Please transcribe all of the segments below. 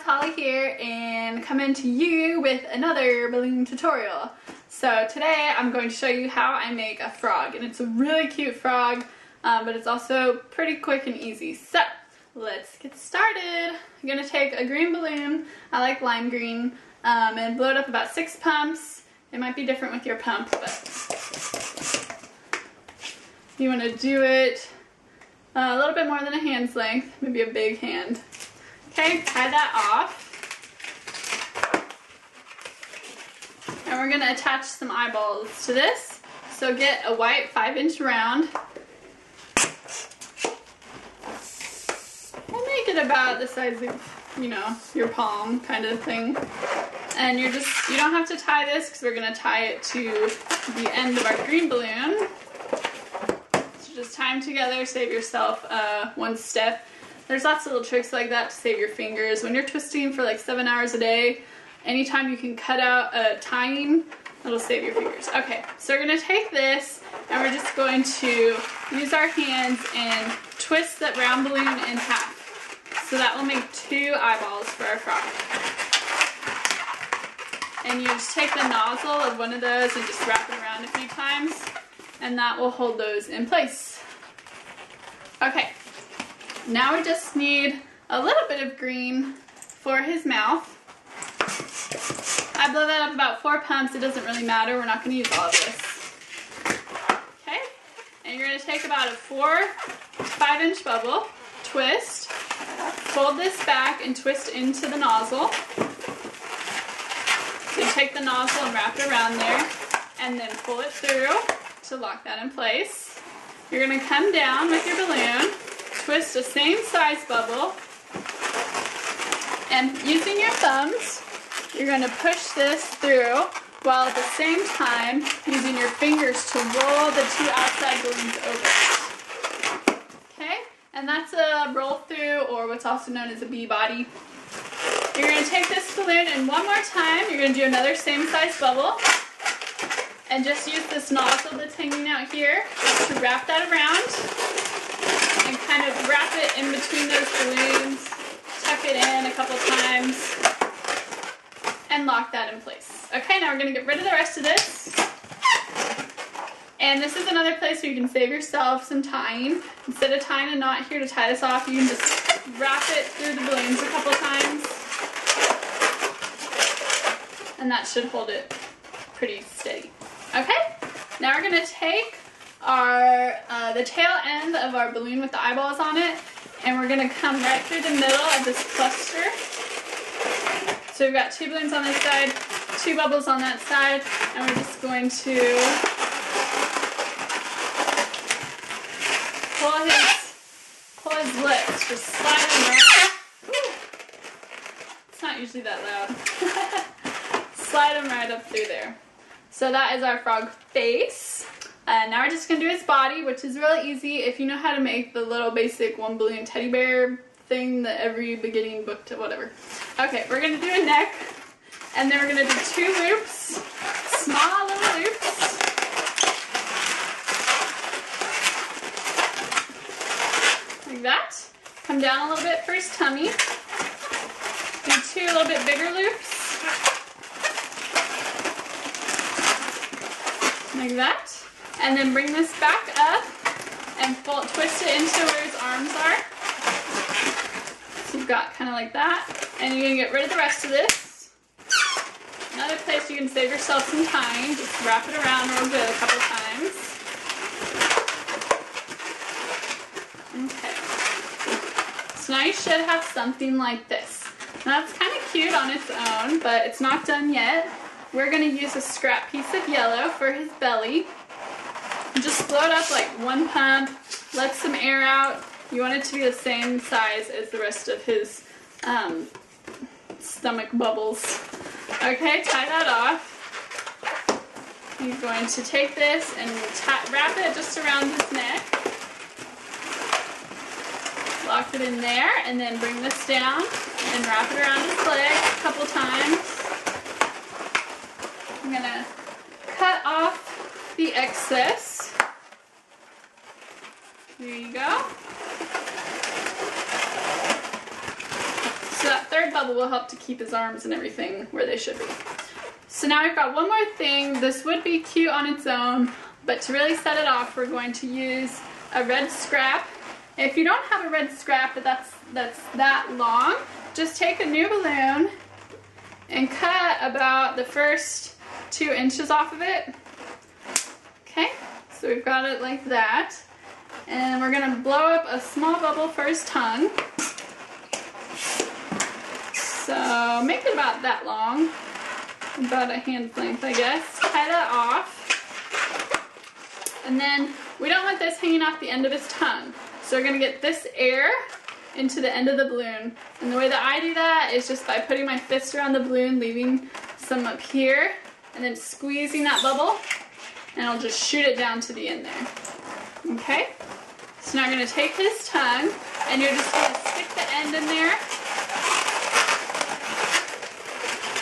Holly here and coming to you with another balloon tutorial. So today I'm going to show you how I make a frog, and it's a really cute frog, but it's also pretty quick and easy. So let's get started. I'm going to take a green balloon, I like lime green, and blow it up about 6 pumps. It might be different with your pump, but you want to do it a little bit more than a hand's length, maybe a big hand. Okay, tie that off. And we're going to attach some eyeballs to this. So get a white 5-inch round. And make it about the size of, you know, your palm kind of thing. And you don't have to tie this because we're going to tie it to the end of our green balloon. So just tie them together, save yourself one step. There's lots of little tricks like that to save your fingers. When you're twisting for like 7 hours a day, anytime you can cut out tying, it'll save your fingers. Okay, so we're going to take this and we're just going to use our hands and twist that round balloon in half. So that will make 2 eyeballs for our frog. And you just take the nozzle of one of those and just wrap it around a few times, and that will hold those in place. Okay. Now we just need a little bit of green for his mouth. I blow that up about 4 pumps. It doesn't really matter. We're not going to use all of this. Okay? And you're going to take about a 4 5-inch bubble, twist, fold this back and twist into the nozzle. So you take the nozzle and wrap it around there and then pull it through to lock that in place. You're going to come down with your balloon, twist a same size bubble, and using your thumbs, you're going to push this through while at the same time using your fingers to roll the 2 outside balloons over. Okay? And that's a roll through, or what's also known as a bee body. You're going to take this balloon and one more time, you're going to do another same size bubble, and just use this nozzle that's hanging out here to wrap that around. And kind of wrap it in between those balloons, tuck it in a couple times, and lock that in place. Okay, now we're going to get rid of the rest of this. And this is another place where you can save yourself some tying. Instead of tying a knot here to tie this off, you can just wrap it through the balloons a couple times. And that should hold it pretty steady. Okay, now we're going to take the tail end of our balloon with the eyeballs on it, and we're going to come right through the middle of this cluster. So we've got 2 balloons on this side, 2 bubbles on that side, and we're just going to pull his lips, just slide them right. It's not usually that loud. Slide them right up through there. So that is our frog face. And now we're just going to do his body, which is really easy if you know how to make the little basic 1 balloon teddy bear thing that every beginning book to whatever. Okay, we're going to do a neck, and then we're going to do 2 loops, small little loops. Like that. Come down a little bit for his tummy. Do 2 little bit bigger loops. Like that. And then bring this back up and twist it into where his arms are. So you've got kind of like that. And you're going to get rid of the rest of this. Another place you can save yourself some time. Just wrap it around real good a couple times. Okay. So now you should have something like this. Now it's kind of cute on its own, but it's not done yet. We're going to use a scrap piece of yellow for his belly. Just blow it up like 1 pump, let some air out. You want it to be the same size as the rest of his stomach bubbles. Okay, tie that off. You're going to take this and wrap it just around his neck. Lock it in there, and then bring this down and wrap it around his leg a couple times. I'm going to cut off the excess. There you go. So that third bubble will help to keep his arms and everything where they should be. So now we've got one more thing. This would be cute on its own, but to really set it off, we're going to use a red scrap. If you don't have a red scrap that's that long, just take a new balloon and cut about the first 2 inches off of it. Okay, so we've got it like that. And we're gonna blow up a small bubble for his tongue. So make it about that long, about a hand's length, I guess. Tie that off. And then we don't want this hanging off the end of his tongue. So we're gonna get this air into the end of the balloon. And the way that I do that is just by putting my fist around the balloon, leaving some up here, and then squeezing that bubble, and I'll just shoot it down to the end there. Okay? So now I'm gonna take his tongue, and you're just gonna stick the end in there,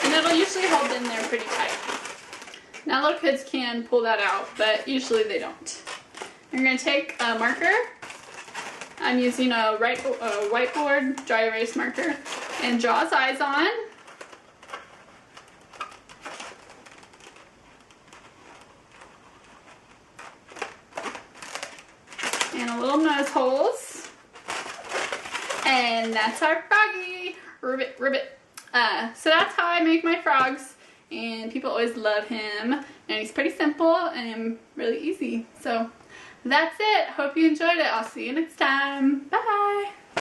and it'll usually hold in there pretty tight. Now little kids can pull that out, but usually they don't. You're gonna take a marker. I'm using a whiteboard dry erase marker, and draw his eyes on. And a little nose holes. And that's our froggy. Ribbit, ribbit. So that's how I make my frogs, and people always love him, and he's pretty simple and really easy. So that's it. Hope you enjoyed it. I'll see you next time. Bye.